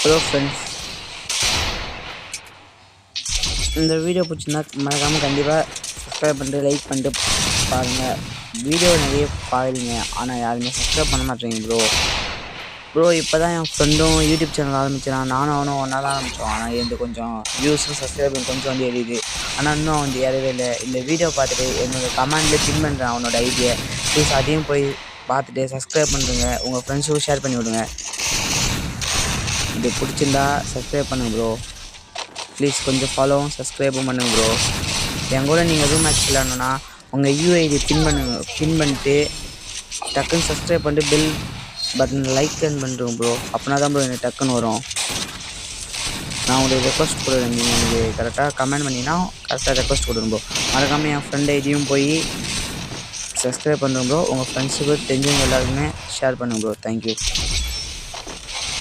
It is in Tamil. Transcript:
ஹலோ ஃப்ரெண்ட்ஸ், இந்த வீடியோ பிடிச்சிருந்தா மறக்காமல் கண்டிப்பாக சப்ஸ்கிரைப் பண்ணிட்டு லைக் பண்ணிட்டு பாருங்கள். வீடியோ நிறைய பாருங்க, ஆனால் யாருமே சப்ஸ்கிரைப் பண்ண மாட்டேங்க ப்ரோ. இப்போ தான் என் ஃப்ரெண்டும் யூடியூப் சேனல் ஆரம்பிச்சிடான். நானும் அவனும் ஒன்றா தான் ஆரம்பித்தோம். ஆனால் எனக்கு கொஞ்சம் வியூஸும் சப்ஸ்கிரைபும் கொஞ்சம் வந்து ஏறிது. ஆனால் இன்னும் வந்து ஏறவே இல்லை. இந்த வீடியோ பார்த்துட்டு என்னோடய கமெண்ட்டில் பின் பண்ணுறேன் அவனோட ஐடியை. ப்ளீஸ் அதையும் போய் பார்த்துட்டு சப்ஸ்கிரைப் பண்ணுறேங்க. உங்கள் ஃப்ரெண்ட்ஸுக்கும் ஷேர் பண்ணி விடுங்க. இது பிடிச்சிருந்தா சப்ஸ்கிரைப் பண்ணுங்க ப்ரோ. ப்ளீஸ் கொஞ்சம் ஃபாலோவும் சப்ஸ்கிரைபும் பண்ணுங்க ப்ரோ. என் கூட நீங்கள் ரூம் மேட்ச் விளாட்ணுன்னா உங்கள் யூஐடி பின் பண்ணிட்டு டக்குன்னு சப்ஸ்கிரைப் பண்ணிட்டு பெல் பட்டன் லைக் பண்ணுறோம் ப்ரோ. அப்படின்னா தான் ப்ரோ எனக்கு டக்குன்னு வரும். நான் உங்களுக்கு ரெக்வஸ்ட் கொடுக்குறேன். நீங்கள் எனக்கு கரெக்டாக கமெண்ட் பண்ணிங்கன்னா கரெக்டாக ரெக்வஸ்ட் கொடுங்க ப்ரோ. மறக்காமல் என் ஃப்ரெண்ட் ஐடியும் போய் சப்ஸ்கிரைப் பண்ணுறோம் ப்ரோ. உங்கள் ஃப்ரெண்ட்ஸுக்கு தெரிஞ்சவங்க எல்லாருக்குமே ஷேர் பண்ணுங்க ப்ரோ. தேங்க்யூ.